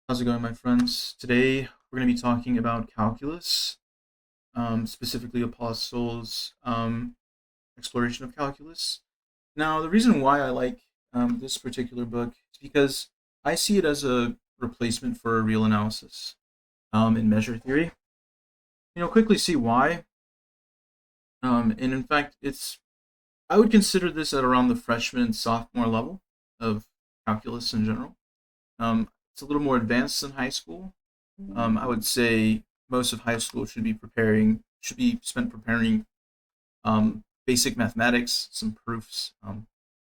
How's it going, my friends? Today we're going to be talking about calculus, specifically apostol's exploration of calculus. Now, the reason why I like this particular book is because I see it as a replacement for real analysis in measure theory. Quickly see why. And in fact, I would consider this at around the freshman and sophomore level of calculus in general. It's a little more advanced than high school. I would say most of high school should be spent preparing basic mathematics, some proofs,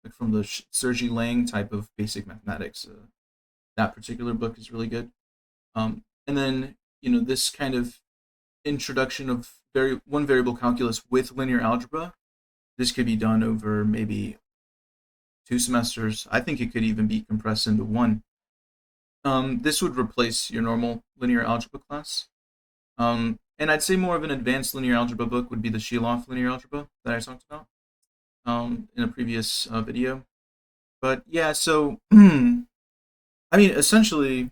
like from the Sergi Lang type of basic mathematics. That particular book is really good. And then this kind of introduction of one variable calculus with linear algebra. This could be done over maybe 2 semesters. I think it could even be compressed into one. This would replace your normal linear algebra class. And I'd say more of an advanced linear algebra book would be the Sheloff linear algebra that I talked about in a previous video. But yeah, so I mean, essentially,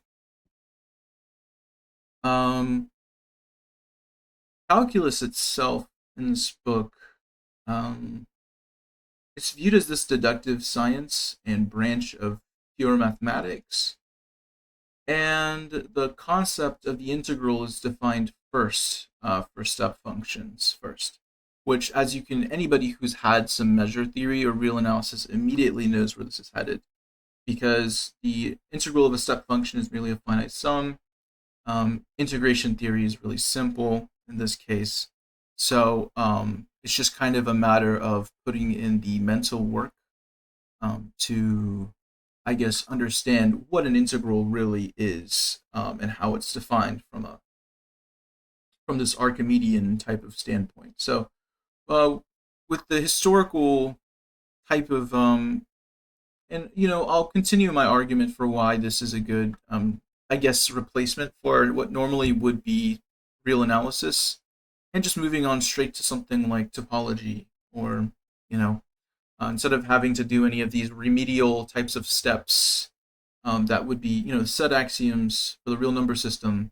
calculus itself in this book, it's viewed as this deductive science and branch of pure mathematics. And the concept of the integral is defined first for step functions first, which anybody who's had some measure theory or real analysis immediately knows where this is headed, because the integral of a step function is merely a finite sum. Integration theory is really simple in this case. So it's just kind of a matter of putting in the mental work to, I guess, understand what an integral really is and how it's defined from this Archimedean type of standpoint. So, with the historical type of, and I'll continue my argument for why this is a good, I guess, replacement for what normally would be real analysis, and just moving on straight to something like topology, or instead of having to do any of these remedial types of steps that would be, set axioms for the real number system,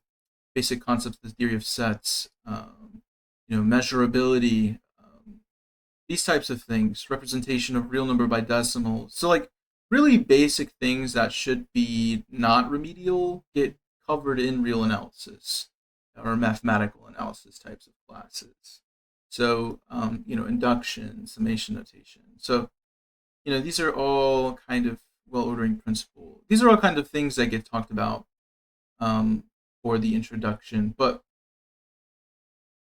basic concepts of the theory of sets, measurability, these types of things, representation of real number by decimal. So, like, really basic things that should be not remedial get covered in real analysis or mathematical analysis types of classes. So, induction, summation notation. So, these are all kind of well-ordering principle. These are all kind of things that get talked about for the introduction. But,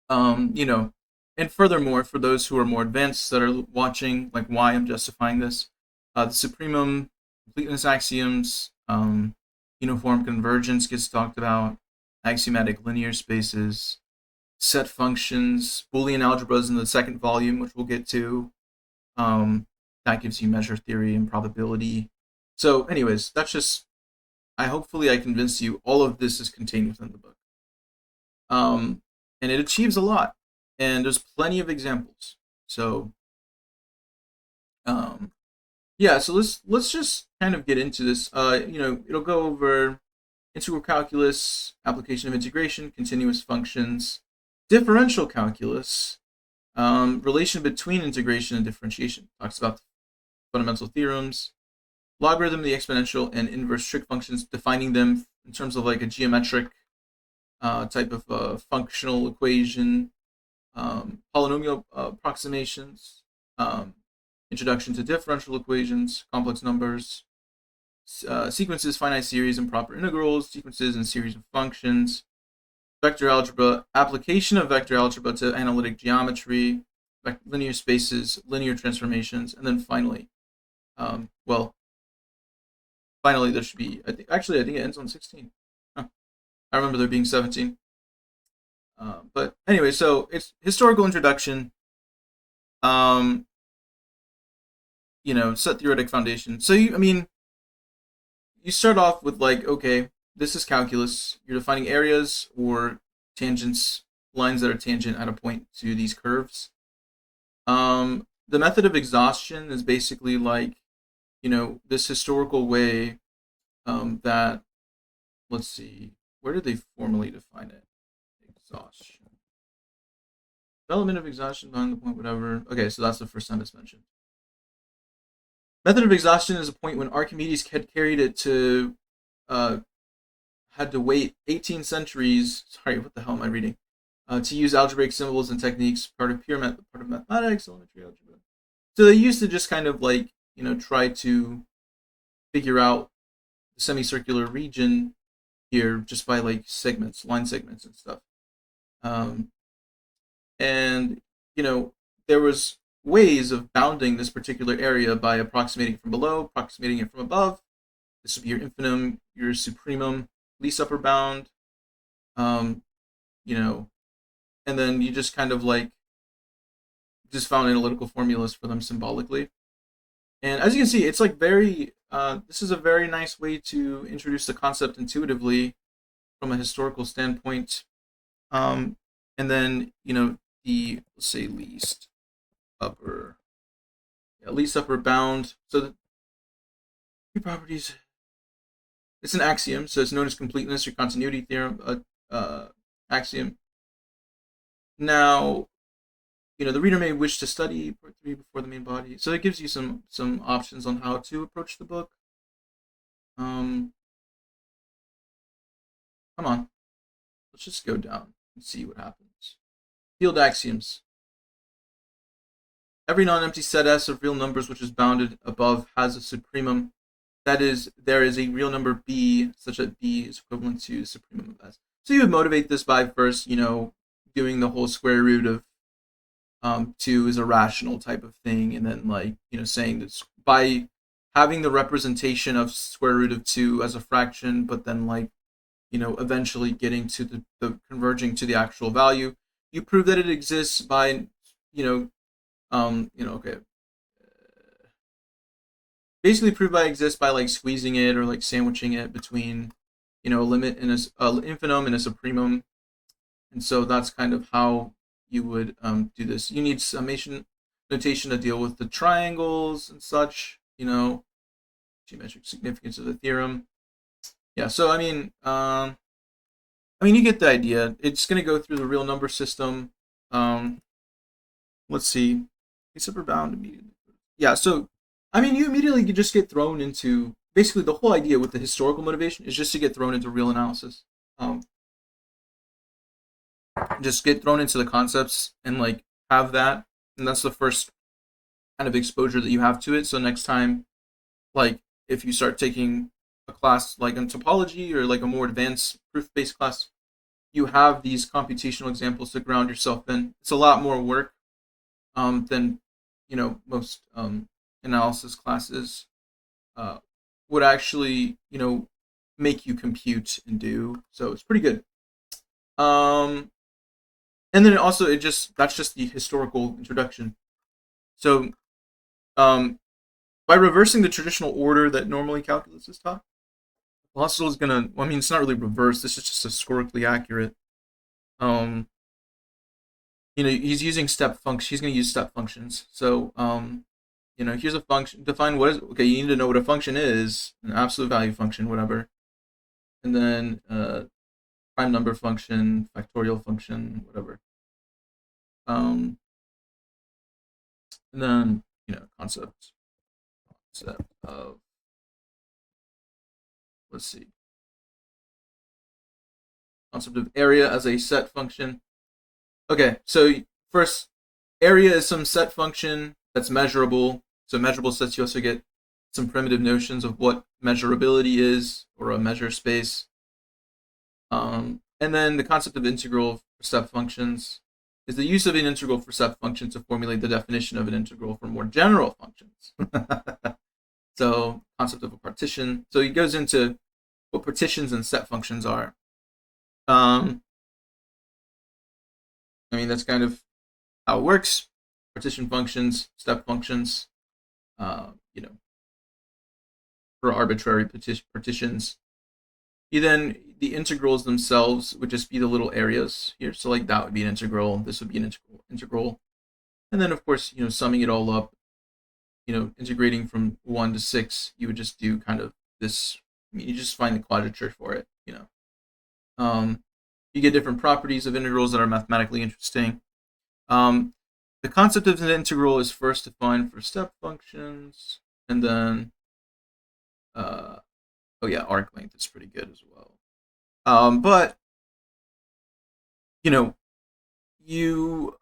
and furthermore, for those who are more advanced that are watching, like why I'm justifying this, the supremum, completeness axioms, uniform convergence gets talked about, axiomatic linear spaces, set functions, Boolean algebras in the second volume, which we'll get to. That gives you measure theory and probability. So, anyways, hopefully I convinced you all of this is contained within the book. And it achieves a lot. And there's plenty of examples. So, yeah, so let's just kind of get into this. It'll go over integral calculus, application of integration, continuous functions, differential calculus, relation between integration and differentiation. Talks about fundamental theorems, logarithm, the exponential, and inverse trig functions, defining them in terms of like a geometric type of functional equation, polynomial approximations, introduction to differential equations, complex numbers, sequences, finite series, improper integrals, sequences and series of functions, vector algebra, application of vector algebra to analytic geometry, linear spaces, linear transformations, and then finally, there should be, I think it ends on 16. Huh. I remember there being 17. But anyway, so it's historical introduction, set theoretic foundation. So you start off with like, okay, this is calculus. You're defining areas or tangents, lines that are tangent at a point to these curves. The method of exhaustion is basically like, this historical way that let's see, where did they formally define it? Exhaustion. Development of exhaustion behind the point, whatever. Okay, so that's the first time it's mentioned. Method of exhaustion is a point when Archimedes had carried it to, had to wait 18 centuries. Sorry, what the hell am I reading? To use algebraic symbols and techniques, part of mathematics, elementary algebra. So they used to just kind of like, try to figure out the semicircular region here just by like segments, line segments and stuff. Um, and there was ways of bounding this particular area by approximating it from below, approximating it from above. This would be your infimum, your supremum, least upper bound, um, and then you just kind of like just found analytical formulas for them symbolically. And as you can see, it's like very, this is a very nice way to introduce the concept intuitively from a historical standpoint. And then, the, let's say, least upper bound. So the three properties, it's an axiom, so it's known as completeness or continuity theorem, axiom. Now, the reader may wish to study part 3 before the main body. So it gives you some options on how to approach the book. Come on. Let's just go down and see what happens. Field axioms. Every non-empty set S of real numbers which is bounded above has a supremum. That is, there is a real number B such that B is equivalent to the supremum of S. So you would motivate this by first, doing the whole square root of 2 is a rational type of thing, and then like saying that by having the representation of square root of 2 as a fraction, but then like eventually getting to the converging to the actual value, you prove that it exists by okay, basically prove by exists by like squeezing it or like sandwiching it between a limit and a infimum and a supremum, and so that's kind of how you would do this. You need summation notation to deal with the triangles and such, geometric significance of the theorem. Yeah, so I mean, you get the idea. It's going to go through the real number system. Let's see, it's upper bound immediately. Yeah, so you immediately just get thrown into basically the whole idea with the historical motivation is just to get thrown into real analysis. Just get thrown into the concepts and like have that, and that's the first kind of exposure that you have to it. So next time, like if you start taking a class like in topology or like a more advanced proof-based class, you have these computational examples to ground yourself in. It's a lot more work than most analysis classes would actually make you compute and do. So it's pretty good. And then also that's just the historical introduction. So by reversing the traditional order that normally calculus is taught, apostol is gonna, it's not really reversed, this is just historically accurate. He's using he's gonna use step functions. So here's a function, define what is, okay, you need to know what a function is, an absolute value function, whatever. And then prime number function, factorial function, whatever. And then concept of, let's see, concept of area as a set function. Okay, so first, area is some set function that's measurable. So measurable sets, you also get some primitive notions of what measurability is, or a measure space. And then the concept of integral for step functions is the use of an integral for step functions to formulate the definition of an integral for more general functions. So concept of a partition. So he goes into what partitions and step functions are. That's kind of how it works. Partition functions, step functions, for arbitrary partitions. Then the integrals themselves would just be the little areas here. So like that would be an integral. This would be an integral. And then of course, summing it all up, integrating from 1 to 6, you would just do kind of this. You just find the quadrature for it. you know. You get different properties of integrals that are mathematically interesting. Um, the concept of an integral is first defined for step functions, and then oh yeah, arc length is pretty good as well. But you know, you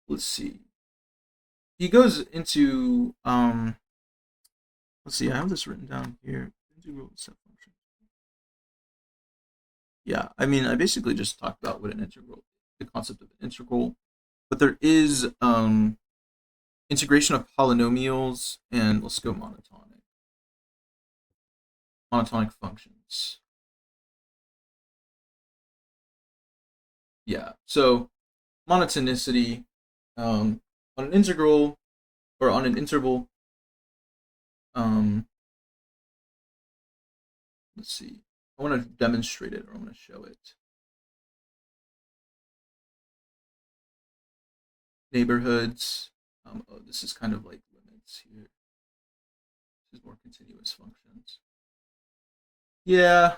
let's see. He goes into let's see. I have this written down here. Integral step function. Yeah, I mean, I basically just talked about what an integral, the concept of an integral, but there is integration of polynomials, and let's go monotonic functions. Yeah, so monotonicity on an integral or on an interval. Um, let's see. I want to demonstrate it, or I want to show it. Neighborhoods. Oh, this is kind of like limits here. This is more continuous functions. Yeah.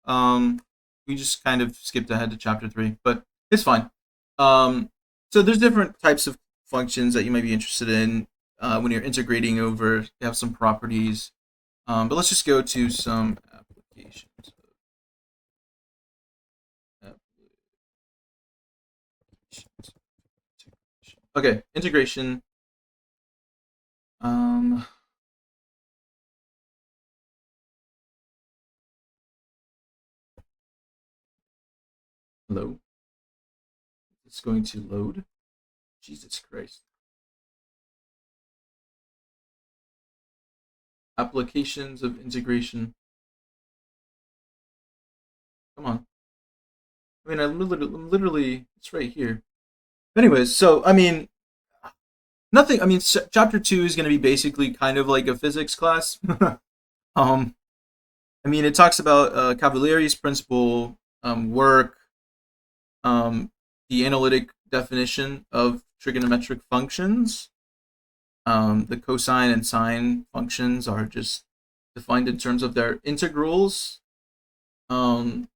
We just kind of skipped ahead to chapter 3, but it's fine. So there's different types of functions that you might be interested in when you're integrating over. They have some properties, but let's just go to some applications. Okay, integration. Um, Hello. It's going to load. Jesus Christ. Applications of integration. Come on. I mean, literally, it's right here. Anyways, so I mean, nothing. I mean, chapter 2 is going to be basically kind of like a physics class. um, I mean, it talks about Cavalieri's principle, work, the analytic definition of trigonometric functions. The cosine and sine functions are just defined in terms of their integrals, and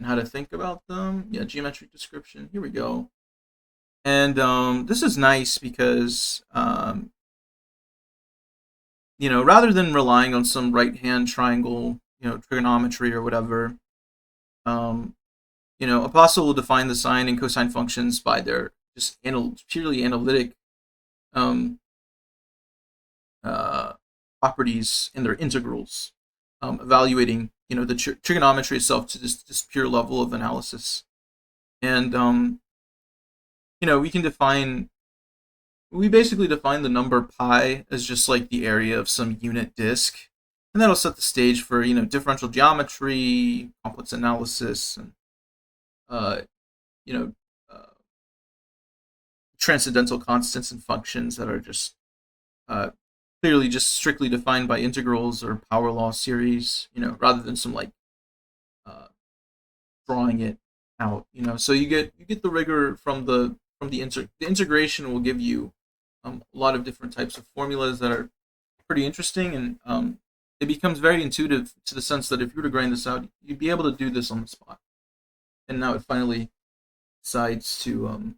how to think about them. Yeah, geometric description. Here we go. And this is nice because rather than relying on some right-hand triangle, trigonometry or whatever, Apostol will define the sine and cosine functions by their just purely analytic um, properties and their integrals, evaluating the trigonometry itself to this pure level of analysis. And we basically define the number pi as just like the area of some unit disk, and that'll set the stage for differential geometry, complex analysis, and uh, you know uh, transcendental constants and functions that are just uh, clearly just strictly defined by integrals or power law series, rather than some like uh, drawing it out. So you get the rigor the integration will give you a lot of different types of formulas that are pretty interesting, and it becomes very intuitive to the sense that if you were to grind this out, you'd be able to do this on the spot. And now it finally decides to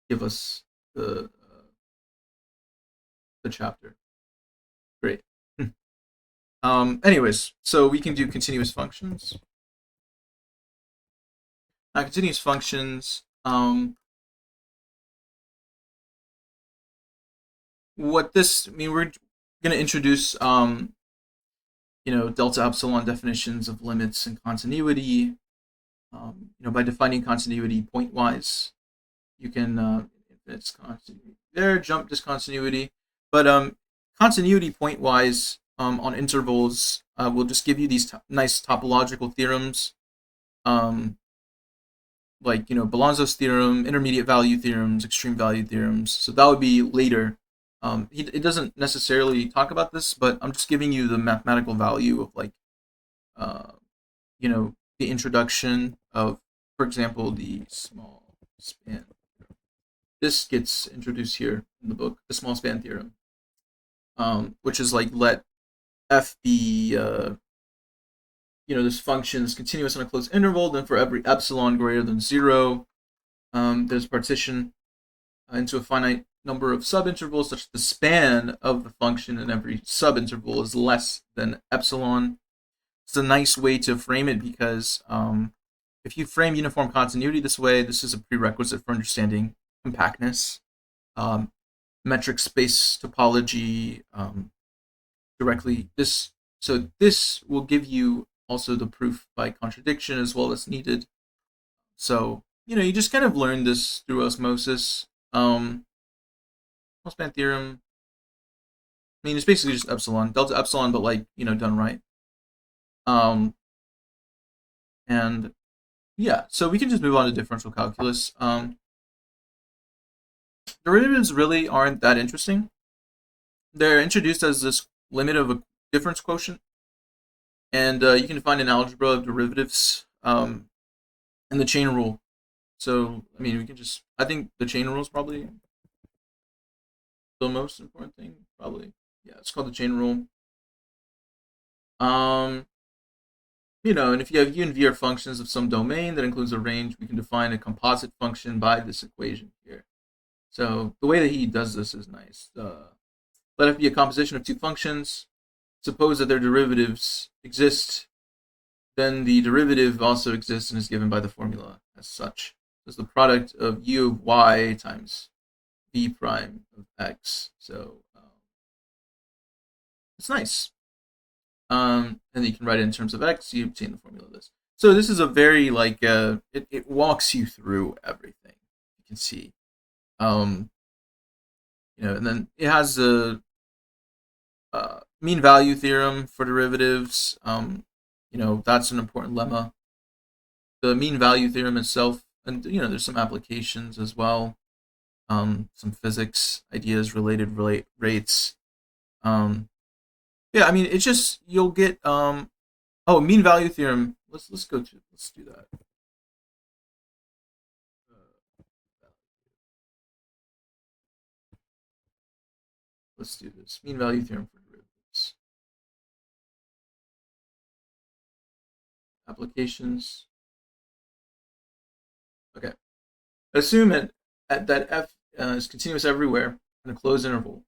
give us the chapter. Great. Anyways, so we can do continuous functions. Continuous functions. What this? I mean, we're going to introduce delta epsilon definitions of limits and continuity. By defining continuity pointwise, you can it's continuity there, jump discontinuity, but continuity pointwise on intervals will just give you these nice topological theorems, like Bolonzo's theorem, intermediate value theorems, extreme value theorems. So that would be later. It doesn't necessarily talk about this, but I'm just giving you the mathematical value of like uh, the introduction of, for example, the small span. This gets introduced here in the book, the small span theorem, which is like let f be this function is continuous on a closed interval, then for every epsilon greater than 0, there's partition into a finite number of subintervals such that the span of the function in every subinterval is less than epsilon. It's a nice way to frame it because if you frame uniform continuity this way, this is a prerequisite for understanding compactness, um, metric space topology directly. This will give you also the proof by contradiction as well as needed. So you just kind of learn this through osmosis. Span theorem. I mean, it's basically just epsilon, delta epsilon, but done right. And yeah, so we can just move on to differential calculus. Derivatives really aren't that interesting. They're introduced as this limit of a difference quotient, and you can find an algebra of derivatives in the chain rule. So I mean, I think the chain rule is probably the most important thing. Probably, yeah. It's called the chain rule. And if you have u and v are functions of some domain that includes a range, we can define a composite function by this equation here. So the way that he does this is nice. Let f be a composition of two functions. Suppose that their derivatives exist, then the derivative also exists and is given by the formula as such. It's the product of u of y times v prime of x. So it's nice. And then you can write it in terms of x, you obtain the formula of this. So this is a very it walks you through everything. You can see. And then it has the mean value theorem for derivatives. That's an important lemma. The mean value theorem itself, and there's some applications as well. Some physics ideas related rates. Yeah, I mean, it's just you'll get mean value theorem. Let's do that. Let's do this. Mean value theorem for derivatives. Applications. Okay. Assume that f is continuous everywhere in a closed interval.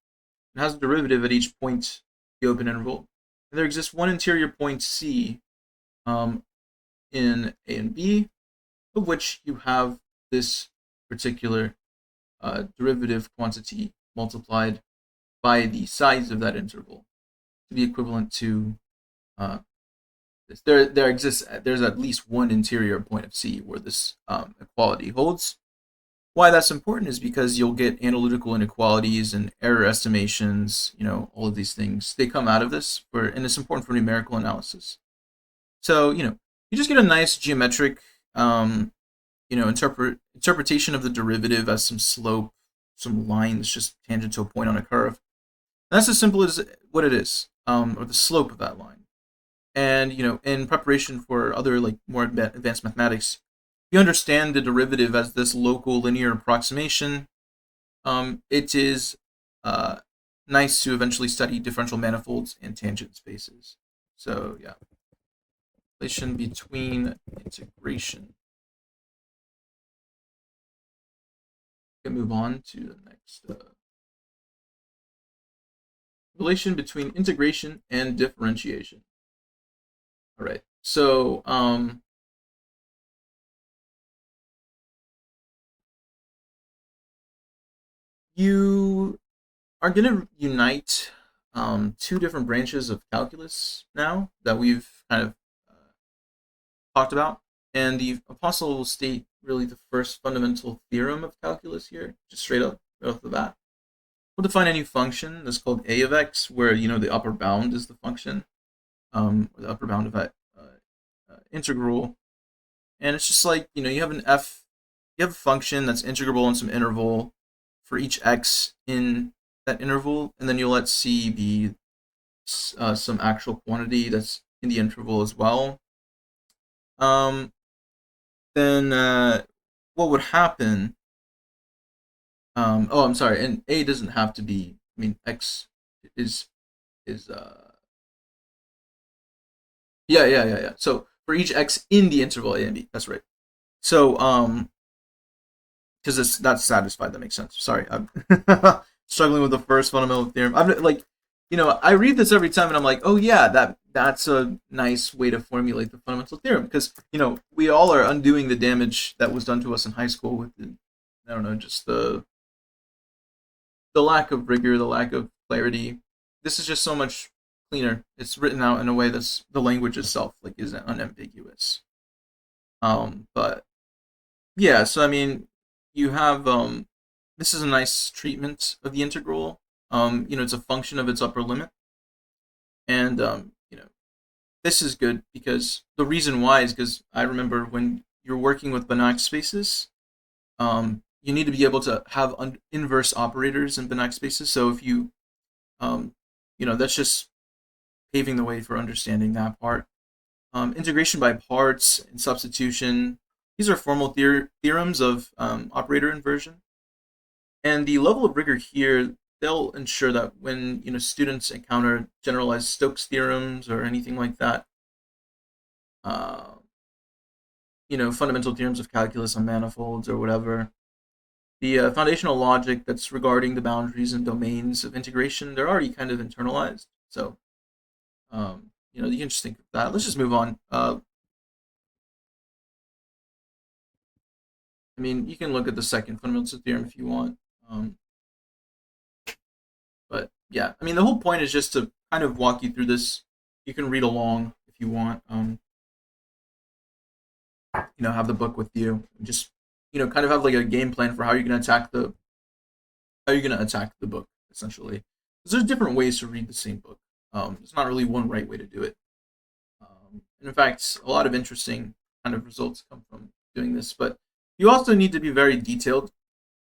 It has a derivative at each point the open interval. And there exists one interior point C in A and B, of which you have this particular derivative quantity multiplied by the size of that interval to be equivalent to this. There's at least one interior point of C where this equality holds. Why that's important is because you'll get analytical inequalities and error estimations, all of these things. They come out of this, and it's important for numerical analysis. So, you just get a nice geometric, interpretation of the derivative as some slope, some line that's just tangent to a point on a curve. And that's as simple as what it is, or the slope of that line. And, in preparation for other, more advanced mathematics, you understand the derivative as this local linear approximation. It is nice to eventually study differential manifolds and tangent spaces. So yeah, relation between integration. We can move on to the next relation between integration and differentiation. All right, so you are going to unite two different branches of calculus now that we've kind of talked about. And the apostol will state really the first fundamental theorem of calculus here, just straight up right off the bat. We'll define a new function that's called a of x, where the upper bound is the function, or the upper bound of that integral. And it's just like you have a function that's integrable in some interval for each x in that interval, and then you'll let c be some actual quantity that's in the interval as well. Then what would happen? I'm sorry, and a doesn't have to be. I mean, x is Yeah. So for each x in the interval a and b, that's right. So because that's satisfied. That makes sense. Sorry, I'm struggling with the first fundamental theorem. I'm like, I read this every time, and I'm like, oh yeah, that's a nice way to formulate the fundamental theorem because we all are undoing the damage that was done to us in high school with I don't know, just the lack of rigor, the lack of clarity. This is just so much cleaner. It's written out in a way that's the language itself like is unambiguous. But yeah, so I mean, you have this is a nice treatment of the integral. It's a function of its upper limit, and this is good because the reason why is because I remember when you're working with Banach spaces, you need to be able to have inverse operators in Banach spaces. So if you, that's just paving the way for understanding that part. Integration by parts and substitution. These are formal theorems of operator inversion. And the level of rigor here, they'll ensure that when students encounter generalized Stokes theorems or anything like that, uh, fundamental theorems of calculus on manifolds or whatever, the foundational logic that's regarding the boundaries and domains of integration, they're already kind of internalized. So, you can just think of that. Let's just move on. I mean, you can look at the second fundamental theorem if you want. But yeah, I mean, the whole point is just to kind of walk you through this. You can read along if you want. Have the book with you. And just kind of have like a game plan for how you're gonna attack the book essentially. Because there's different ways to read the same book. There's not really one right way to do it. And in fact, a lot of interesting kind of results come from doing this. But you also need to be very detailed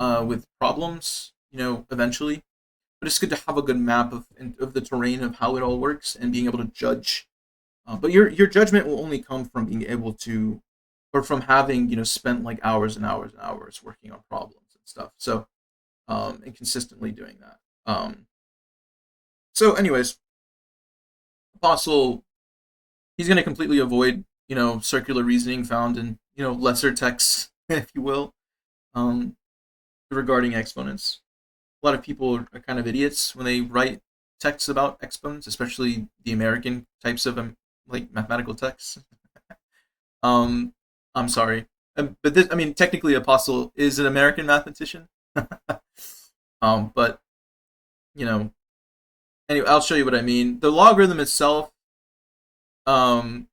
with problems. Eventually, but it's good to have a good map of the terrain of how it all works and being able to judge. But your judgment will only come from being able to, or from having spent like hours and hours and hours working on problems and stuff. So and consistently doing that. So, anyways, Apostle, he's going to completely avoid circular reasoning found in lesser texts, if you will, um, regarding exponents. A lot of people are kind of idiots when they write texts about exponents, especially the American types of like mathematical texts. um, I'm sorry, but this, I mean, technically, Apostle is an American mathematician. But you know, anyway, I'll show you what I mean. The logarithm itself, um,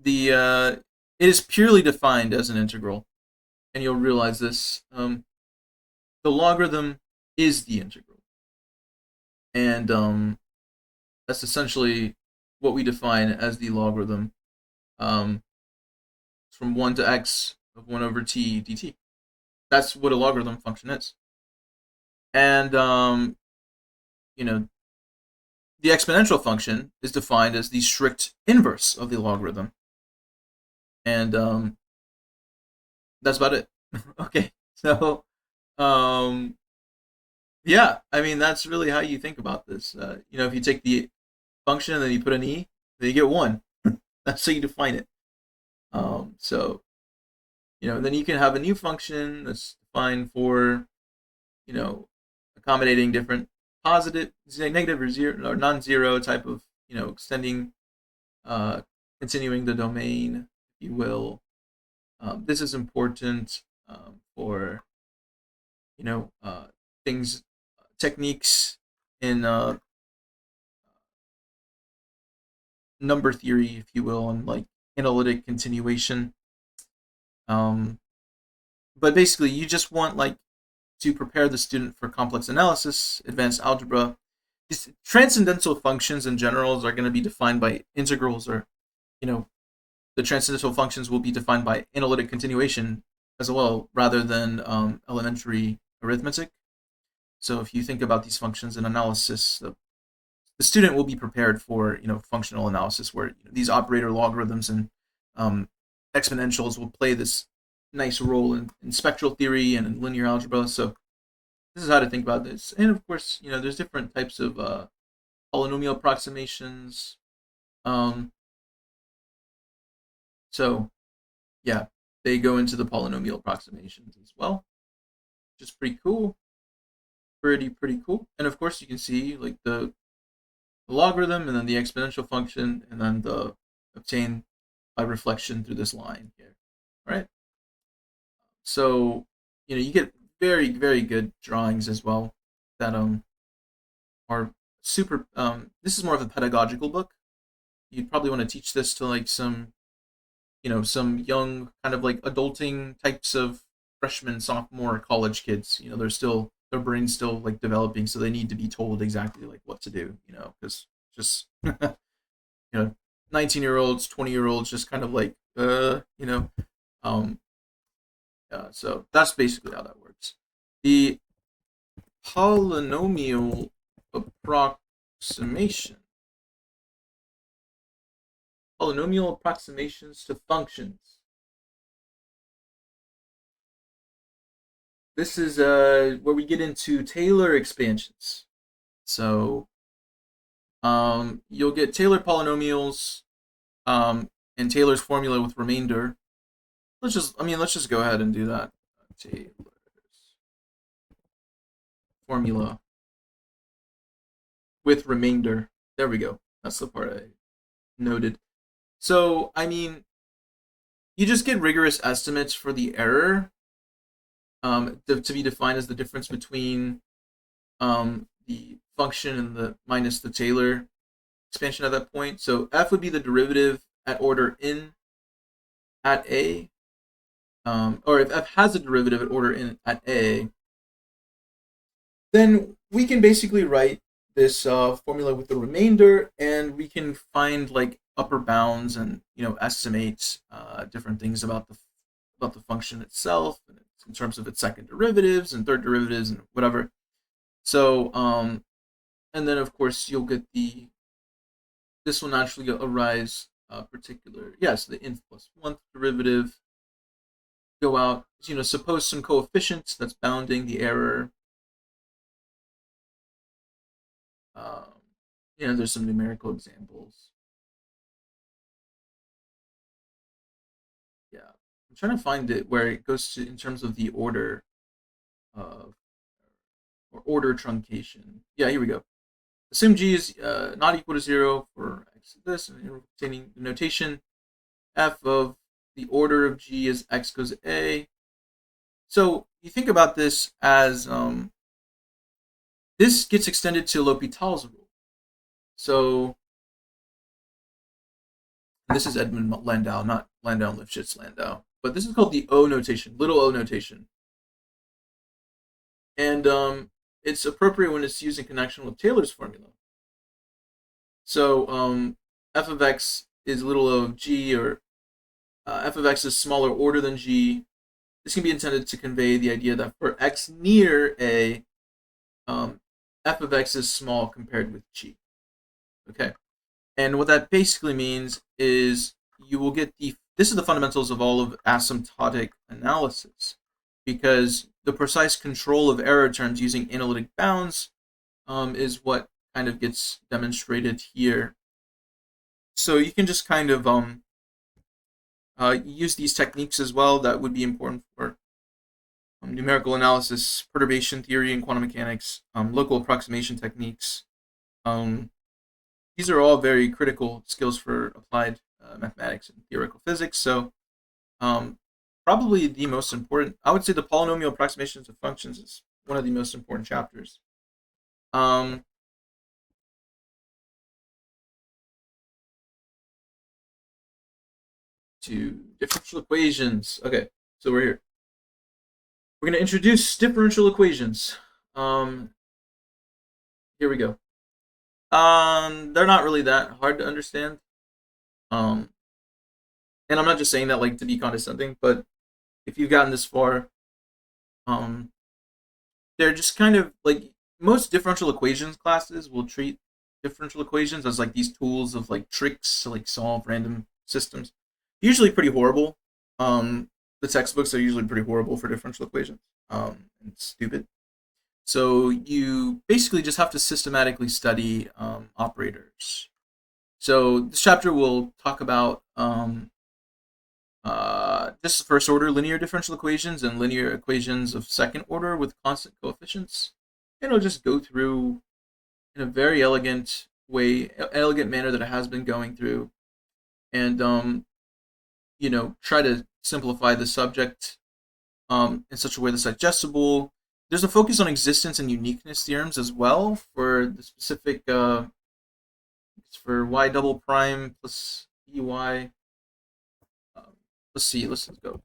the it is purely defined as an integral, and you'll realize this. The logarithm is the integral, and that's essentially what we define as the logarithm um, from 1 to x of 1 over t dt. That's what a logarithm function is. And, the exponential function is defined as the strict inverse of the logarithm. And that's about it. Okay, so, yeah, I mean, that's really how you think about this. If you take the function and then you put an e, then you get 1. That's how you define it. So, then you can have a new function that's defined for, accommodating different positive, negative or zero or non-zero type of, extending, continuing the domain, if you will. This is important for, things, techniques in number theory, if you will, and like analytic continuation. But basically, you just want like to prepare the student for complex analysis, advanced algebra. These transcendental functions in general are going to be defined by integrals, or the transcendental functions will be defined by analytic continuation as well, rather than elementary arithmetic. So if you think about these functions in analysis, the student will be prepared for functional analysis, where these operator logarithms and exponentials will play this nice role in spectral theory and in linear algebra. So this is how to think about this. And of course, there's different types of polynomial approximations. Um, so yeah, they go into the polynomial approximations as well, which is pretty cool. Pretty cool. And of course, you can see like the logarithm and then the exponential function and then the obtained by reflection through this line here. All right. So you get very good drawings as well that are super. This is more of a pedagogical book. You'd probably want to teach this to like some young kind of like adulting types of freshman, sophomore, college kids. They're still their brain's still like developing, so they need to be told exactly like what to do. Because just 19-year-olds, 20-year-olds, just kind of like um, so that's basically how that works. The polynomial approximation. Polynomial approximations to functions. This is where we get into Taylor expansions. So you'll get Taylor polynomials and Taylor's formula with remainder. Let's just go ahead and do that. Taylor's formula with remainder. There we go. That's the part I noted. So, you just get rigorous estimates for the error to be defined as the difference between the function and the minus the Taylor expansion at that point. So f would be the derivative at order n at a, or if f has a derivative at order n at a, then we can basically write this formula with the remainder, and we can find like upper bounds and estimate different things about the function itself in terms of its second derivatives and third derivatives and whatever. So and then of course you'll get this will naturally arise particular the nth plus 1th derivative go out. Suppose some coefficient that's bounding the error. There's some numerical examples. Yeah, I'm trying to find it where it goes to in terms of the order or order truncation. Yeah, here we go. Assume g is not equal to 0 for x of this, and obtaining the notation f of the order of g is x goes a. So you think about this as this gets extended to L'Hopital's rule. So this is Edmund Landau, not Landau and Lifshitz Landau, but this is called the O notation, little o notation, and it's appropriate when it's used in connection with Taylor's formula. So f of x is little o of g, or f of x is smaller order than g. This can be intended to convey the idea that for x near a, f of x is small compared with g. Okay, and what that basically means is you will get this is the fundamentals of all of asymptotic analysis, because the precise control of error terms using analytic bounds is what kind of gets demonstrated here. So you can just kind of use these techniques as well that would be important for numerical analysis, perturbation theory, and quantum mechanics, local approximation techniques. These are all very critical skills for applied mathematics and theoretical physics. So probably the most important, I would say the polynomial approximations of functions is one of the most important chapters. To differential equations. Okay, so we're here. We're going to introduce differential equations. Here we go. They're not really that hard to understand. And I'm not just saying that like to be condescending, but if you've gotten this far, they're just kind of like most differential equations classes will treat differential equations as like these tools of like tricks to like solve random systems. Usually pretty horrible. The textbooks are usually pretty horrible for differential equations. And stupid. So you basically just have to systematically study operators. So this chapter will talk about just first order linear differential equations and linear equations of second order with constant coefficients. And it'll just go through in a very elegant way, elegant manner that it has been going through, and try to simplify the subject in such a way that's digestible. There's a focus on existence and uniqueness theorems as well for the specific. It's for y double prime plus ey. Let's see. Let's go.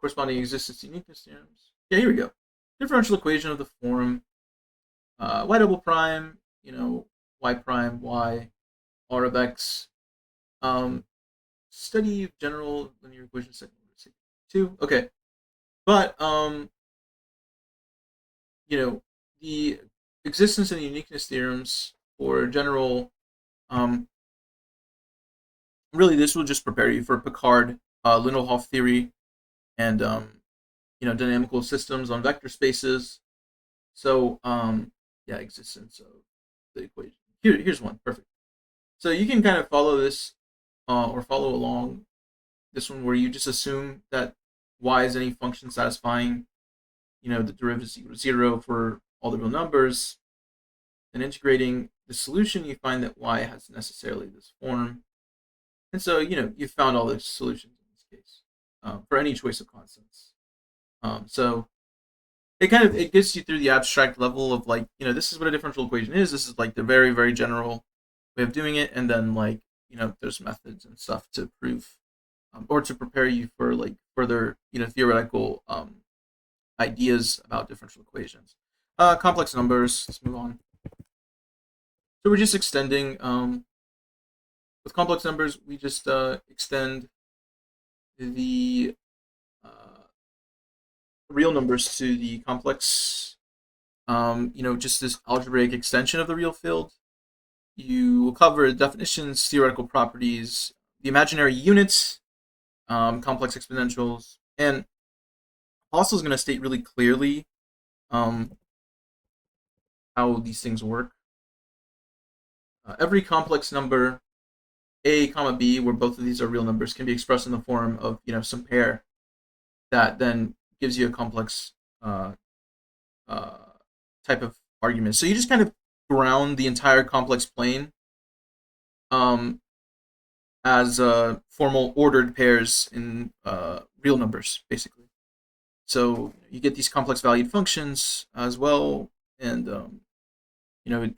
Corresponding existence uniqueness theorems. Yeah, here we go. Differential equation of the form y double prime, y prime, y, r of x. Study of general linear equations, second order, two. Okay, but the existence and uniqueness theorems for general, really, this will just prepare you for Picard, Lindelhoff theory, and dynamical systems on vector spaces. So yeah, existence of the equation. Here's one, perfect. So you can kind of follow this or follow along this one where you just assume that y is any function satisfying, the derivative is equal to 0 for all the real numbers. And integrating the solution, you find that y has necessarily this form. And so, you've found all the solutions in this case for any choice of constants. So it gets you through the abstract level of this is what a differential equation is. This is like the very, very general way of doing it. And then there's methods and stuff to prove or to prepare you for further, theoretical ideas about differential equations. Complex numbers, let's move on. So we're just extending, with complex numbers, we just extend the real numbers to the complex, just this algebraic extension of the real field. You will cover definitions, theoretical properties, the imaginary units, complex exponentials, and apostol is going to state really clearly how these things work. Every complex number, a comma b, where both of these are real numbers, can be expressed in the form of some pair that then gives you a complex type of argument. So you just kind of ground the entire complex plane as formal ordered pairs in real numbers, basically. So you get these complex valued functions as well, and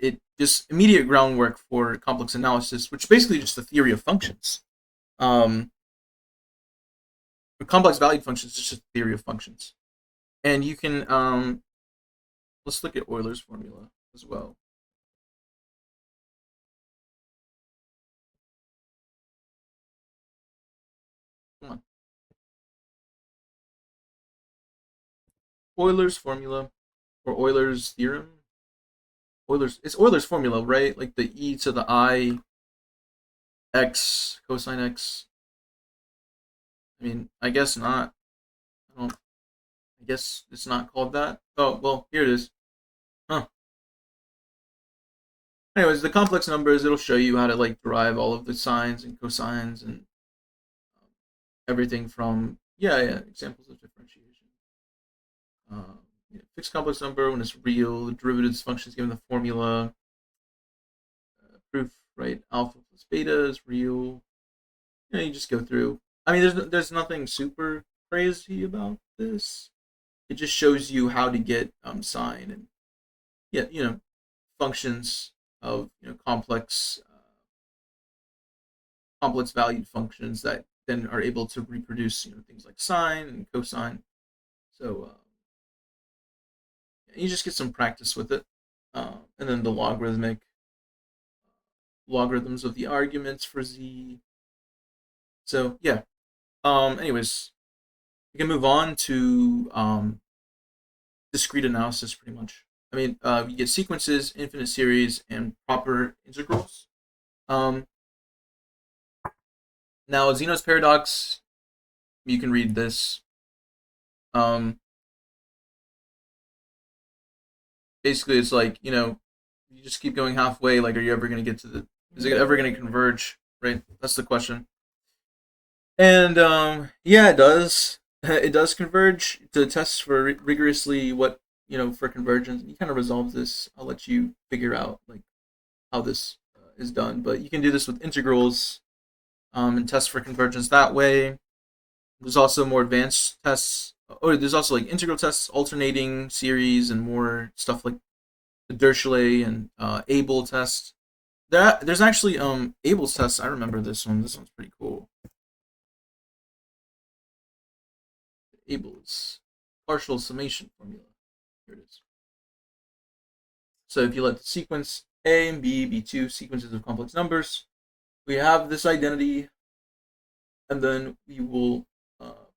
it just immediate groundwork for complex analysis, which is basically just the theory of functions. Complex valued functions is just a theory of functions, and you can let's look at Euler's formula as well. Come on. Euler's formula or Euler's theorem. It's Euler's formula, right? Like the e to the I x cosine x. I mean, I guess not. I guess it's not called that. Oh, well, here it is. Huh. Anyways, the complex numbers, it'll show you how to derive all of the sines and cosines and everything from examples of differentiation. Fixed complex number when it's real, the derivatives functions given the formula. Proof, right? Alpha plus beta is real. You just go through. I mean, there's nothing super crazy about this. It just shows you how to get sine and functions of complex valued functions that then are able to reproduce things like sine and cosine. So you just get some practice with it, and then the logarithms of the arguments for z. So yeah. Anyways, we can move on to discrete analysis pretty much. I mean, you get sequences, infinite series, and proper integrals. Now, Zeno's paradox, you can read this. basically it's like, you just keep going halfway. Like, are you ever going to get to the? Is it ever going to converge? Right. That's the question. And yeah, it does. It does converge. To test for rigorously what for convergence. You kind of resolve this. I'll let you figure out like how this is done. But you can do this with integrals and test for convergence that way. There's also more advanced tests. Or there's also like integral tests, alternating series, and more stuff like the Dirichlet and Abel test. There's actually Abel's test. I remember this one. This one's pretty cool. Abel's partial summation formula. Here it is. So if you let the sequence A and B be two sequences of complex numbers, we have this identity, and then we will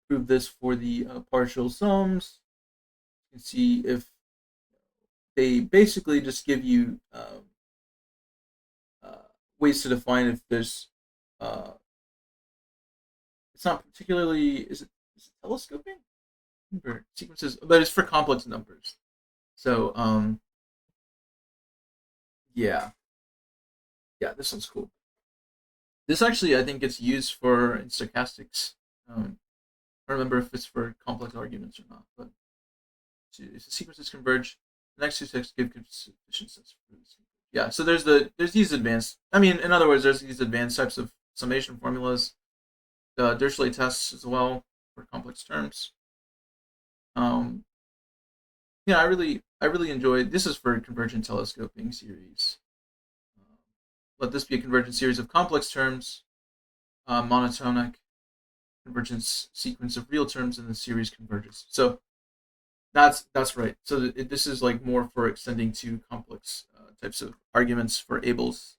prove this for the partial sums. You can see if they basically just give you ways to define if there's it's not particularly is it telescoping or sequences, but it's for complex numbers. So yeah, this one's cool. This actually I think gets used for in stochastics. I don't remember if it's for complex arguments or not, but if the sequences converge, the next two steps give sufficient sets for this. Yeah, so there's these advanced. I mean, in other words, there's these advanced types of summation formulas, the Dirichlet tests as well for complex terms. Yeah, I really enjoyed. This is for convergent telescoping series. Let this be a convergent series of complex terms, monotonic convergence sequence of real terms, and the series converges. So that's right. So this is like more for extending to complex types of arguments for Abel's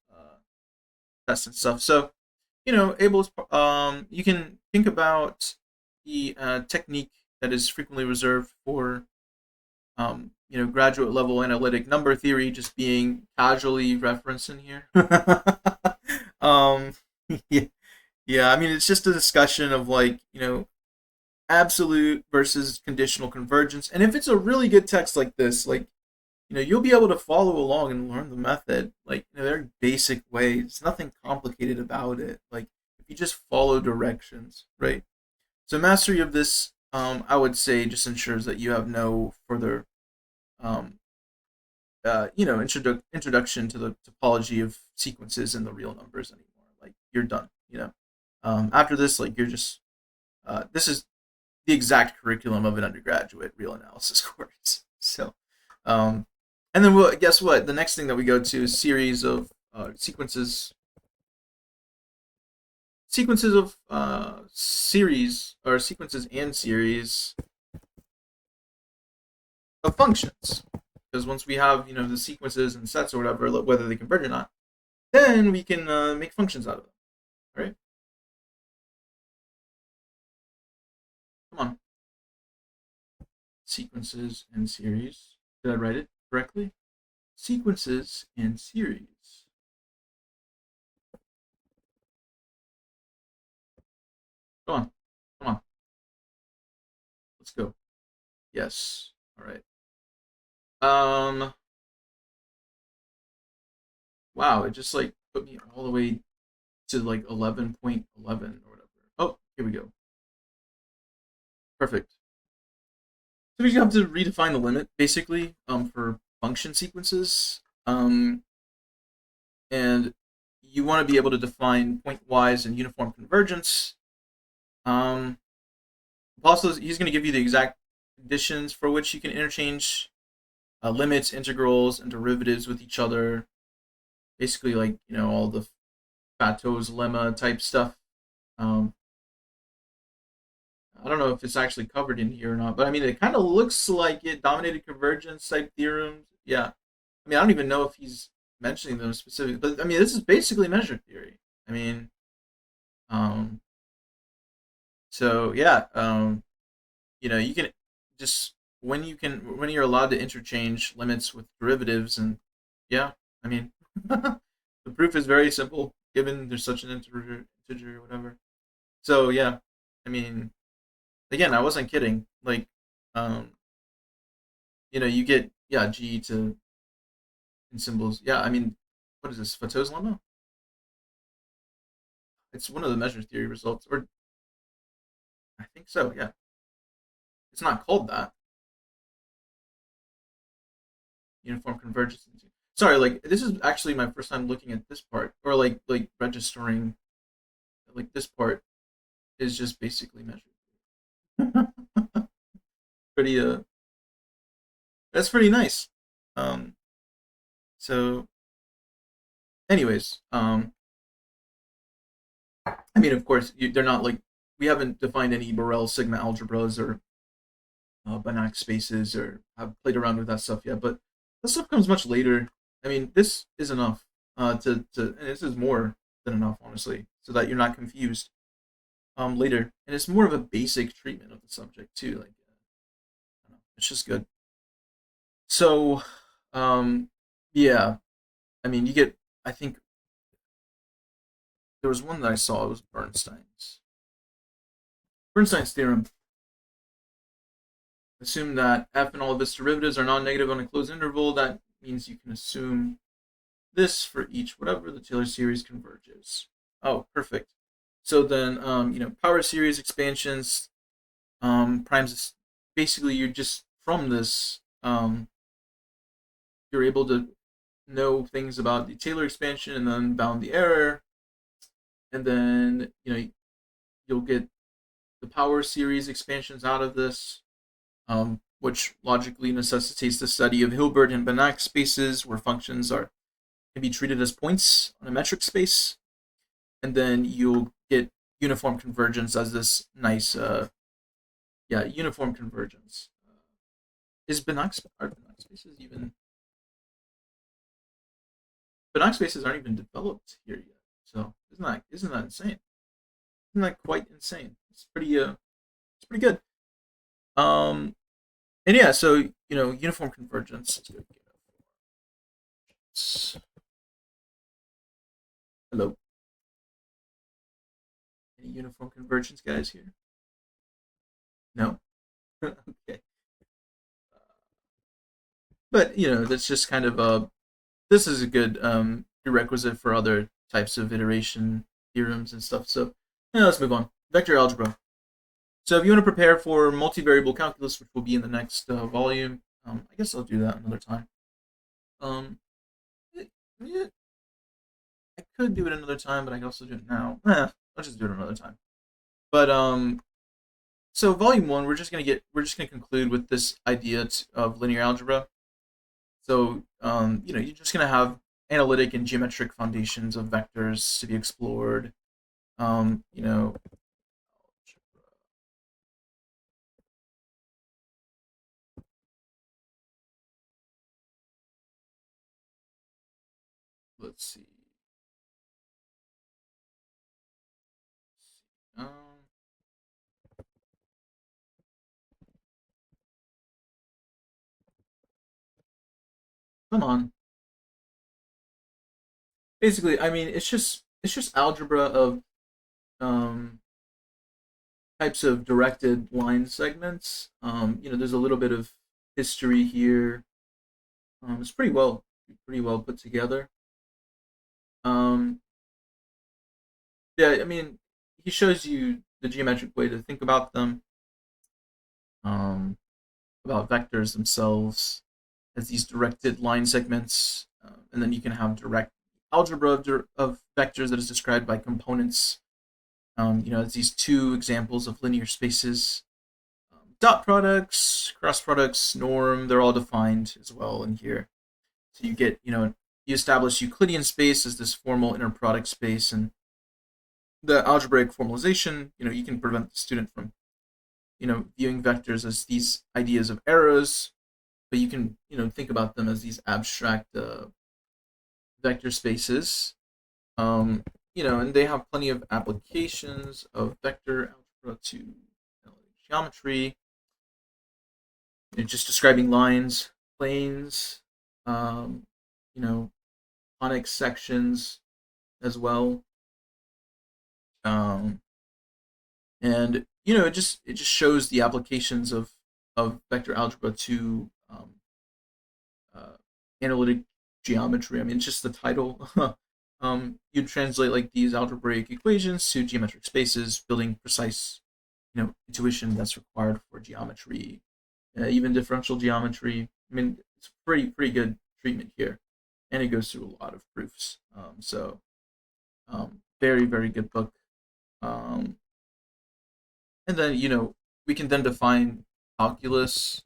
tests and stuff. So Abel's you can think about the technique that is frequently reserved for graduate level analytic number theory just being casually referenced in here. um, yeah, I mean, it's just a discussion of like absolute versus conditional convergence, and if it's a really good text like this, like you'll be able to follow along and learn the method. Like there are basic ways, nothing complicated about it. Like if you just follow directions, right? So mastery of this, I would say, just ensures that you have no further um, introduction to the topology of sequences and the real numbers anymore. Like you're done. After this, like you're just this is the exact curriculum of an undergraduate real analysis course. So, and then guess what? The next thing that we go to is series of sequences of series or sequences and series of functions. Because once we have the sequences and sets or whatever, whether they converge or not, then we can make functions out of them. All right? Come on. Sequences and series. Did I write it correctly? Sequences and series. Come on. Come on. Let's go. Yes. All right. Wow, it just like put me all the way to like 11.11 or whatever. Oh, here we go. Perfect. So we have to redefine the limit basically for function sequences. And you want to be able to define pointwise and uniform convergence. Also, he's going to give you the exact conditions for which you can interchange limits, integrals, and derivatives with each other. Basically, like all the Fatot's lemma type stuff. I don't know if it's actually covered in here or not, but I mean, it kind of looks like it. Dominated convergence type theorems. Yeah. I mean, I don't even know if he's mentioning them specifically, but I mean, this is basically measure theory. I mean, um, so yeah, you can just when you're allowed to interchange limits with derivatives, and yeah, I mean, the proof is very simple given there's such an integer or whatever. So yeah, I mean, again, I wasn't kidding. Like, you get g to in symbols. Yeah, I mean, what is this? Fatou's lemma? It's one of the measure theory results, or I think so. Yeah, it's not called that. Uniform convergence. Sorry, like this is actually my first time looking at this part, or like registering like this part is just basically measured. Pretty that's pretty nice. Um, so anyways, I mean, of course, they're not like we haven't defined any Borel sigma algebras or Banach spaces or have played around with that stuff yet. But this stuff comes much later. I mean, this is enough and this is more than enough, honestly, so that you're not confused later. And it's more of a basic treatment of the subject too. Like, I don't know, it's just good. So, um, yeah, I mean, you get. I think there was one that I saw. It was Bernstein's theorem. Assume that f and all of its derivatives are non-negative on a closed interval. That means you can assume this for each whatever the Taylor series converges. Oh, perfect. So then, power series expansions, primes. Basically, you're just from this, you're able to know things about the Taylor expansion and then bound the error, and then you'll get the power series expansions out of this, which logically necessitates the study of Hilbert and Banach spaces where functions are can be treated as points on a metric space, and then you'll get uniform convergence as this nice, uniform convergence. Is Banach spaces even Banach spaces aren't even developed here yet? So isn't that insane? Isn't that quite insane? It's pretty good. Um, and yeah, so uniform convergence. Hello, any uniform convergence guys here? No. Okay, but that's just kind of a this is a good prerequisite for other types of iteration theorems and stuff. So yeah, let's move on. Vector algebra. So if you want to prepare for multivariable calculus, which will be in the next volume, I guess I'll do that another time. Um, yeah, I could do it another time, but I can also do it now. I'll just do it another time. But so volume one, we're just gonna conclude with this idea of linear algebra. So you're just gonna have analytic and geometric foundations of vectors to be explored. Um, you know, let's see. Um, Come on. Basically, I mean, it's just algebra of um, types of directed line segments. There's a little bit of history here. It's pretty well put together. Um, yeah, I mean, he shows you the geometric way to think about them, um, about vectors themselves as these directed line segments, and then you can have direct algebra of vectors that is described by components. It's these two examples of linear spaces. Dot products, cross products, norm, they're all defined as well in here. So you get, you establish Euclidean space as this formal inner product space, and the algebraic formalization, you can prevent the student from, viewing vectors as these ideas of arrows, but you can, think about them as these abstract vector spaces. Um, and they have plenty of applications of vector algebra to geometry. Just describing lines, planes, um, you know, conic sections as well. Um, and it just shows the applications of vector algebra to uh, analytic geometry. I mean, it's just the title. You translate like these algebraic equations to geometric spaces, building precise, intuition that's required for geometry, even differential geometry. I mean, it's pretty good treatment here, and it goes through a lot of proofs. Very very good book. Um, and then we can then define calculus.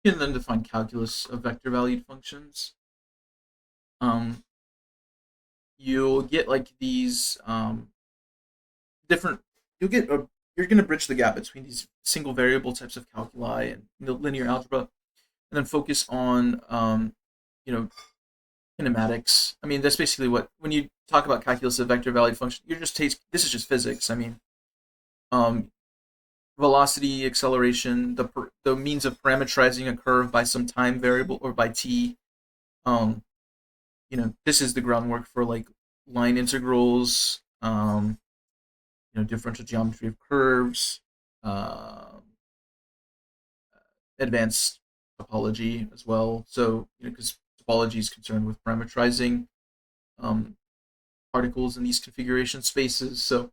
You can then define calculus of vector valued functions. Um, you'll get like these different. You'll get a, you're going to bridge the gap between these single variable types of calculi and linear algebra, and then focus on you know kinematics. I mean, that's basically what when you talk about calculus of vector valued function, you're just this is just physics. I mean, um, velocity, acceleration, the means of parameterizing a curve by some time variable or by t. Um, this is the groundwork for like line integrals, differential geometry of curves, advanced topology as well. So, because topology is concerned with parameterizing um, particles in these configuration spaces. So,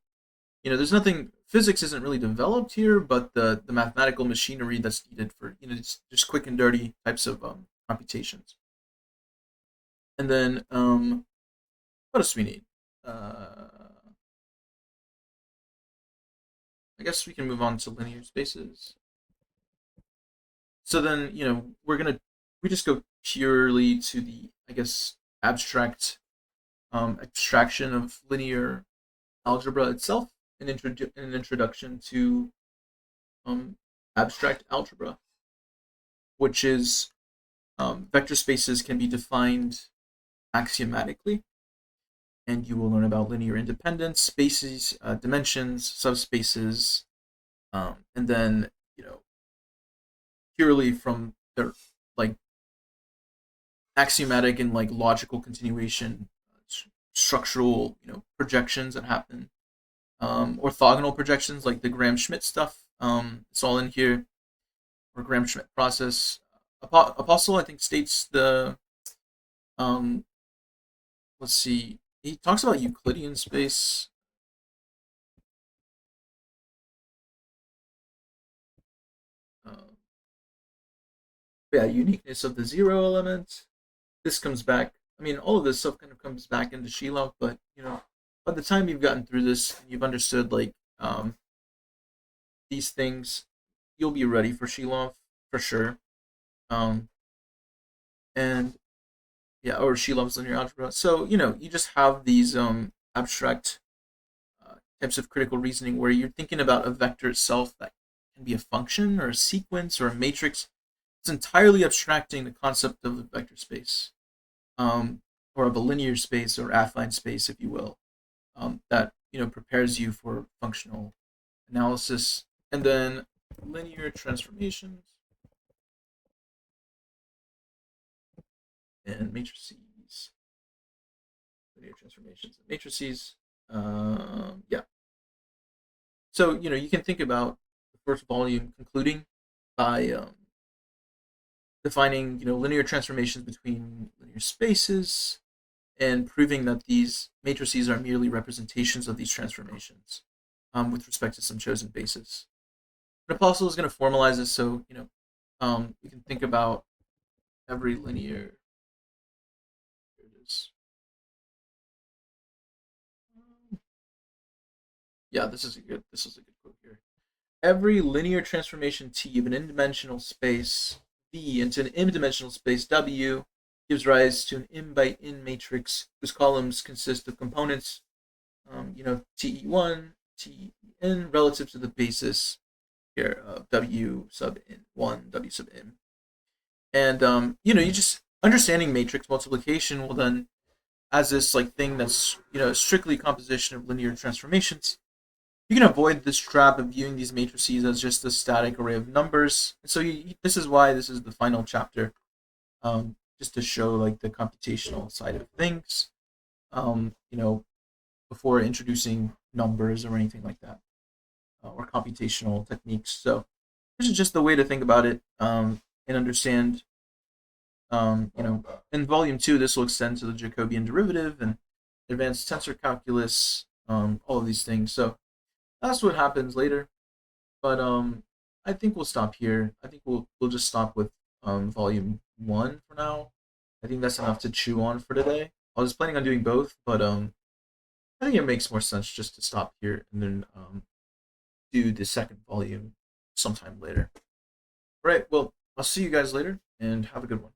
there's nothing. Physics isn't really developed here, but the mathematical machinery that's needed for just quick and dirty types of computations. And then what else do we need? I guess we can move on to linear spaces. So then, we just go purely to the, I guess, abstract abstraction of linear algebra itself, an introduction to abstract algebra, which is vector spaces can be defined axiomatically, and you will learn about linear independence, spaces, dimensions, subspaces, and then purely from their like axiomatic and like logical continuation, structural projections that happen, orthogonal projections like the Graham-Schmidt stuff. It's all in here, or Graham-Schmidt process. Apostol, I think, states the um, let's see, he talks about Euclidean space. Uh, yeah, uniqueness of the zero element. This comes back. I mean, all of this stuff kind of comes back into Shilov, but by the time you've gotten through this and you've understood like these things, you'll be ready for Shilov for sure. Um, and yeah, or Shilov's linear algebra. So you just have these abstract types of critical reasoning where you're thinking about a vector itself that can be a function or a sequence or a matrix. It's entirely abstracting the concept of a vector space, or of a linear space or affine space, if you will, that prepares you for functional analysis. And then linear transformations and matrices. Linear transformations and matrices. Yeah. So you can think about the first volume concluding by defining linear transformations between linear spaces and proving that these matrices are merely representations of these transformations with respect to some chosen basis. An apostol is going to formalize this, so you can think about every linear. Here it is. Yeah, this is a good quote here. Every linear transformation T of an n-dimensional space V into an m-dimensional space W gives rise to an m by n matrix whose columns consist of components, TE1, TEn relative to the basis here of W sub n1, W sub m. And you just understanding matrix multiplication will then, as this like thing that's strictly composition of linear transformations, you can avoid this trap of viewing these matrices as just a static array of numbers. And so this is why this is the final chapter, just to show like the computational side of things. Before introducing numbers or anything like that, or computational techniques. So this is just the way to think about it, and understand. In volume two, this will extend to the Jacobian derivative and advanced tensor calculus, all of these things. So that's what happens later. But I think we'll stop here. I think we'll just stop with volume one for now. I think that's enough to chew on for today. I was planning on doing both, but I think it makes more sense just to stop here and then do the second volume sometime later. All right. Well, I'll see you guys later and have a good one.